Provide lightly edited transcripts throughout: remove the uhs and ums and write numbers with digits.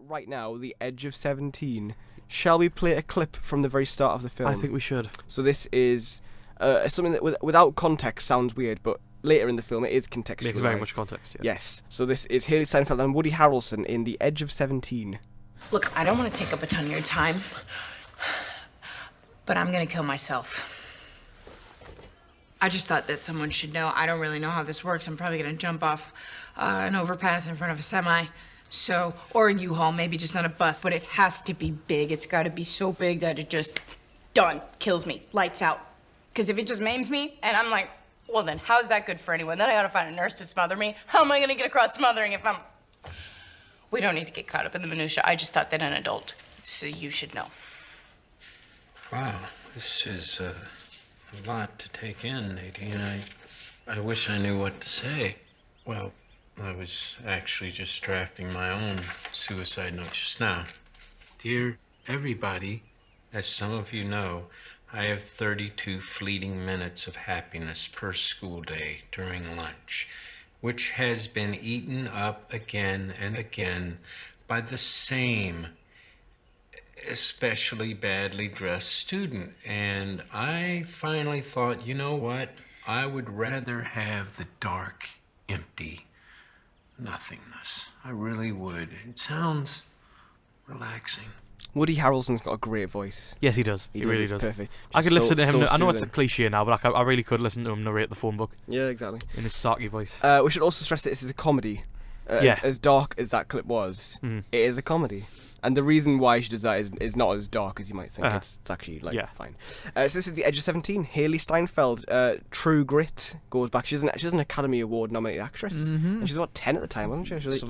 right now the edge of 17. Shall we play a clip from the very start of the film? I think we should. So this is something that without context sounds weird, but later in the film it is contextualized. Makes very much context, yeah. Yes. So this is Hailee Steinfeld and Woody Harrelson in The Edge of 17. Look, I don't want to take up a ton of your time, but I'm gonna kill myself. I just thought that someone should know. I don't really know how this works. I'm probably gonna jump off an overpass in front of a semi. So, or a U-Haul, maybe just on a bus. But it has to be big. It's gotta be so big that it just, done, kills me, lights out. Because if it just maims me, and I'm like, well then, how's that good for anyone? Then I gotta find a nurse to smother me. How am I gonna get across smothering if I'm... We don't need to get caught up in the minutia. I just thought that an adult, so you should know. Wow, this is a lot to take in, Nadine. I wish I knew what to say. Well, I was actually just drafting my own suicide note just now. Dear everybody, as some of you know, I have 32 fleeting minutes of happiness per school day during lunch, which has been eaten up again and again by the same especially badly dressed student. And I finally thought, you know what? I would rather have the dark, empty nothingness. I really would. It sounds relaxing. Woody Harrelson's got a great voice. Yes, he does. He really It's does. perfect. I could listen to him. So I know it's a soothing. cliche now, but I really could listen to him narrate the phone book Yeah, exactly. in his sarky voice. We should also stress that this is a comedy. Yeah. As dark as that clip was, it is a comedy. And the reason why she does that is not as dark as you might think. It's actually fine. So this is The Edge of 17. Hailee Steinfeld, True Grit, goes back. She's an Academy Award nominated actress, and she's about 10 at the time, wasn't she? She was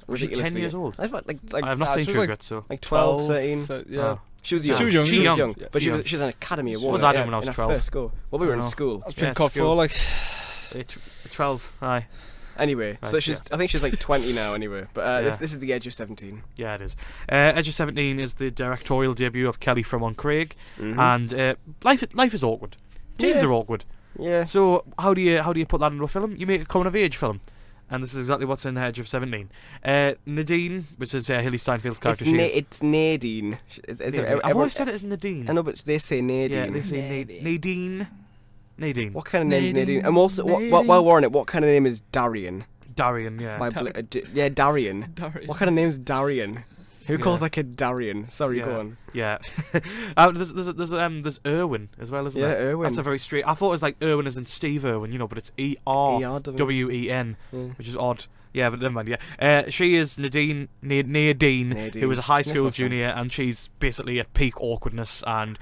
Was she 10 years old? I I have not seen True Grit, so like 12, 13. Yeah. Oh. She was young. She was young. She was young. Yeah. But she's an Academy Award. What was I doing when I was in her 12? First school. Well, we were in I know. school. I was playing Yeah, COD 4, like... 12, aye. Anyway, Right, so yeah. I think she's like 20 now. Anyway, but Yeah. this is The Edge of 17. Yeah, it is. Edge of 17 is the directorial debut of Kelly Fremon Craig, and life is awkward. Teens Yeah. are awkward. Yeah. So how do you put that into a film? You make a coming of age film, and this is exactly what's in The Edge of 17. Nadine, which is Hailee Steinfeld's character, It's Nadine. I've always said it as Nadine. I know, but they say Nadine. Yeah, they say Nadine. Nadine. What kind of name is Nadine? And also, while we're on it, what kind of name is Darian? Darian, yeah. Darian. Darian. What kind of name's Darian? Who calls a kid Darian? Sorry, yeah. go on. Yeah. There's Irwin as well, isn't Yeah, there? Irwin. That's a very straight. I thought it was like Irwin as in Steve Irwin, but it's ERWEN, which is odd. Yeah, but never mind. Yeah, she is Nadine, who is a high school junior, and she's basically at peak awkwardness, and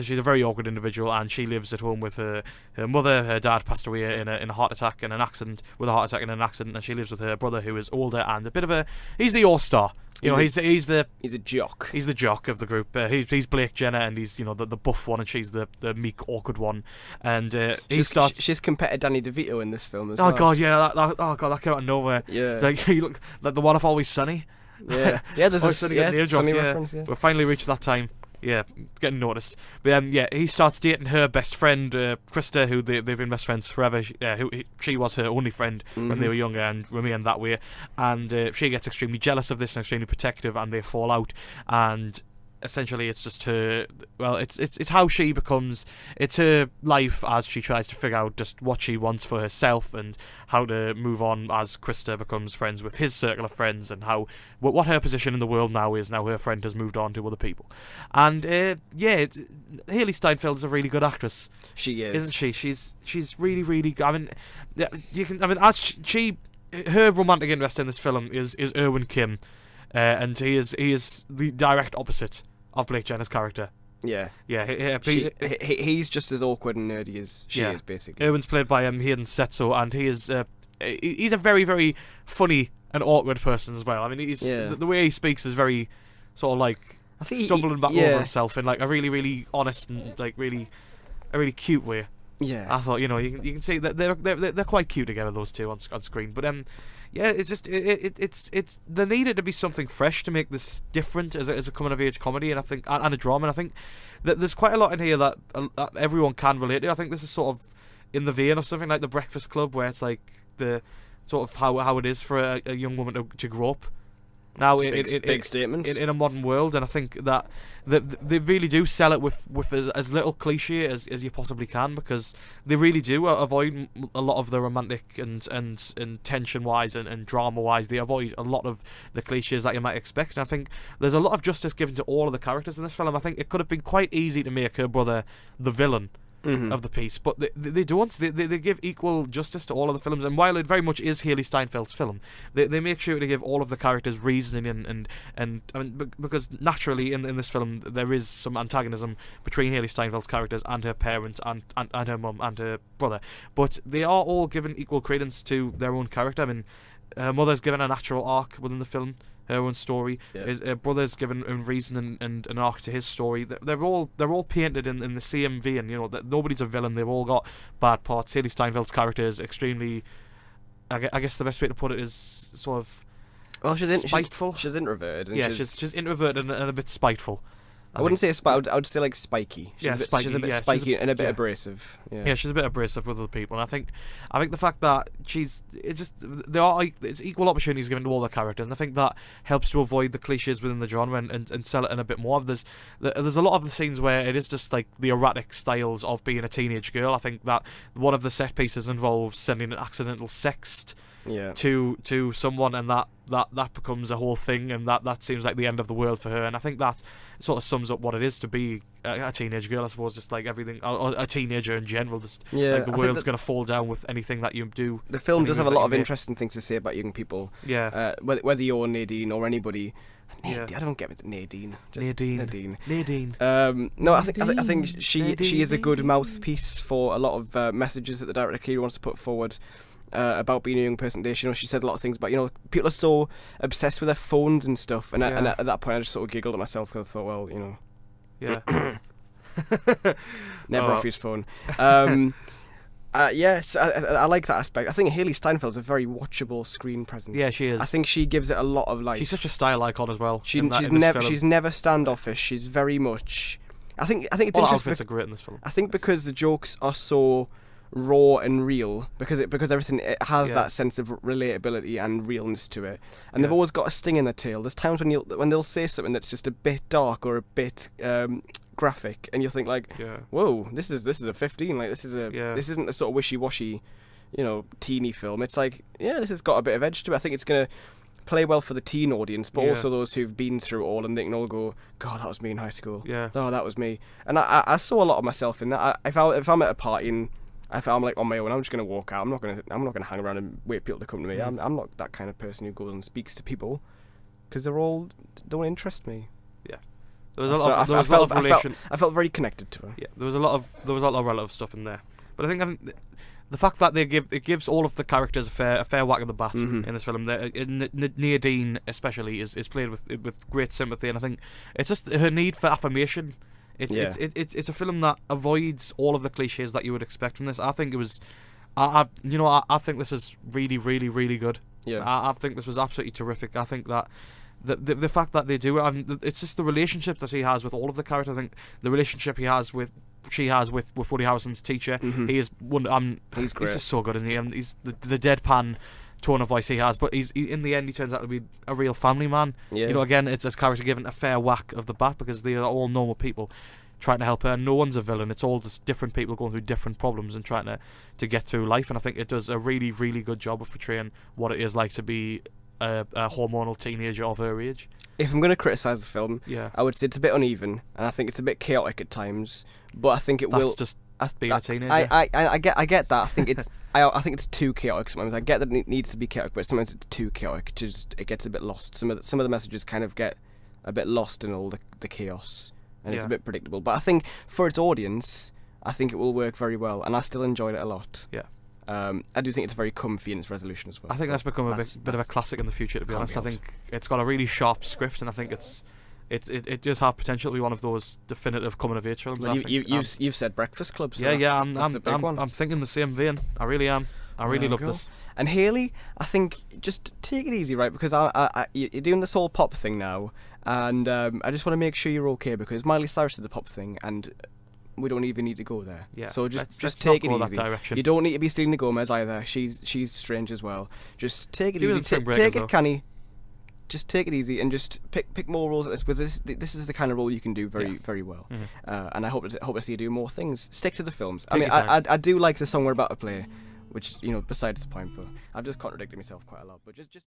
she's a very awkward individual, and she lives at home with her mother. Her dad passed away in a heart attack and an accident, and she lives with her brother, who is older and a bit of he's the all-star. He's the jock. He's the jock of the group. He's Blake Jenner, and he's the buff one, and she's the meek, awkward one. And she's compared to Danny DeVito in this film as well. Oh god, yeah, that came out of nowhere. Yeah, like he look like the one off Always Sunny. Yeah, yeah. There's Sunny reference. Yeah. We've finally reached that time. Yeah, getting noticed. But he starts dating her best friend, Krista, who they've been best friends forever. She was her only friend when they were younger and remained that way. And she gets extremely jealous of this and extremely protective, and they fall out. And essentially, it's just her. Well, it's how she becomes. It's her life as she tries to figure out just what she wants for herself and how to move on as Krista becomes friends with his circle of friends, and what her position in the world now is. Now her friend has moved on to other people, and Hailee Steinfeld is a really good actress. She is, isn't she? She's really, really good. I mean, her romantic interest in this film is Irwin Kim. And he is the direct opposite of Blake Jenner's character. Yeah. Yeah. He's just as awkward and nerdy as she is, basically. Irwin's played by Hayden Szeto, and he's a very, very funny and awkward person as well. I mean, the way he speaks is very sort of like stumbling back over himself in like a really, really honest and like a really cute way. Yeah. I thought you can see that they're quite cute together, those two on screen, but yeah, it's just it's there needed to be something fresh to make this different as a coming of age comedy, and I think and a drama. And I think that there's quite a lot in here that everyone can relate to. I think this is sort of in the vein of something like The Breakfast Club, where it's like the sort of how it is for a young woman to grow up. now big statements in a modern world, and I think that they really do sell it with as little cliche as you possibly can, because they really do avoid a lot of the romantic and tension wise and drama wise. They avoid a lot of the cliches that you might expect, and I think there's a lot of justice given to all of the characters in this film. I think it could have been quite easy to make her brother the villain of the piece, but they don't. They give equal justice to all of the films, and while it very much is Hailee Steinfeld's film, they make sure to give all of the characters reasoning and I mean, because naturally in this film there is some antagonism between Hailee Steinfeld's characters and her parents and her mum and her brother, but they are all given equal credence to their own character. I mean, her mother's given a natural arc within the film, her own story. Her brother's given a reason and an arc to his story. They're all painted in the same vein. You know, that nobody's a villain. They've all got bad parts. Hailee Steinfeld's character is extremely, I guess the best way to put it is sort of spiteful. She's introverted. And yeah, she's introverted and a bit spiteful. I wouldn't say spiteful. I would say like spiky. She's a bit spiky and a bit abrasive. Yeah, she's a bit abrasive with other people. And I think the fact that it's equal opportunities given to all the characters, and I think that helps to avoid the cliches within the genre and sell it in a bit more. There's a lot of the scenes where it is just like the erratic styles of being a teenage girl. I think that one of the set pieces involves sending an accidental sext to someone, and that becomes a whole thing, and that seems like the end of the world for her. And I think that sort of sums up what it is to be a teenage girl, I suppose. Just like everything, or a teenager in general, just like the world's going to fall down with anything that you do. The film does have a lot of interesting things to say about young people. Whether you're Nadine or anybody. I don't get it. Nadine. Nadine. No, I think she is a good mouthpiece for a lot of messages that the director clearly wants to put forward. About being a young person today. You know, she said a lot of things about, you know, people are so obsessed with their phones and stuff, and at that point I just sort of giggled at myself because I thought, well, you know, never off his phone. Yes, I like that aspect. I think Hailee Steinfeld's a very watchable screen presence. Yeah, she is. I think she gives it a lot of life. She's such a style icon as well. She's never standoffish. She's very much. I think it's all interesting. Outfits are great in this film. I think because the jokes are so raw and real, because everything it has that sense of relatability and realness to it, and they've always got a sting in their tail. There's times when they'll say something that's just a bit dark or a bit graphic, and you think like, whoa, this is a 15, like this isn't a sort of wishy-washy, you know, teeny film. It's like, this has got a bit of edge to it. I think it's gonna play well for the teen audience, but also those who've been through it all, and they can all go, God, that was me in high school. Oh, that was me. And I saw a lot of myself in that. If I'm at a party and if I'm like on my own, I'm just gonna walk out. I'm not gonna hang around and wait for people to come to me. I'm not that kind of person who goes and speaks to people, because they're all don't interest me. Yeah, I felt very connected to her. Yeah, there was a lot of relative stuff in there, but I think the fact that it gives all of the characters a fair whack of the bat in this film. Nadine especially is played with great sympathy, and I think it's just her need for affirmation. It's a film that avoids all of the cliches that you would expect from this. I think it was, I think this is really, really, really good. Yeah, I think this was absolutely terrific. I think that the fact that they do it, it's just the relationship that he has with all of the characters. I think the relationship she has with Woody Harrelson's teacher. He is one. He's great. He's just so good, isn't he? And he's the deadpan tone of voice he has, but in the end he turns out to be a real family man. You know, again, it's a character given a fair whack of the bat, because they are all normal people trying to help her. No one's a villain. It's all just different people going through different problems and trying to get through life. And I think it does a really, really good job of portraying what it is like to be a hormonal teenager of her age. If I'm going to criticise the film, I would say it's a bit uneven, and I think it's a bit chaotic at times. But I think That's just being a teenager. I get that. I think it's I think it's too chaotic sometimes. I get that it needs to be chaotic, but sometimes it's too chaotic. It gets a bit lost. Some of the messages kind of get a bit lost in all the chaos, and it's a bit predictable. But I think for its audience, I think it will work very well, and I still enjoyed it a lot. Yeah. I do think it's very comfy in its resolution as well. I think that's become a bit of a classic in the future, to be honest. I think it's got a really sharp script, and I think it does have potential to be one of those definitive coming of age films. Well, you've said Breakfast Club, so I'm thinking the same vein. I really am. I really love this. And Hailee, I think just take it easy, right? Because you're doing this whole pop thing now, and I just want to make sure you're okay, because Miley Cyrus is the pop thing, and we don't even need to go there. Yeah. So let's take it easy. You don't need to be Selena Gomez either. She's strange as well. Just take it easy. Take it canny. just take it easy and just pick more roles at this, because this is the kind of role you can do very well. And I hope to see you do more things. Stick to the films. I mean, I do like the song we're about to play, which, besides the point, but I've just contradicted myself quite a lot. But just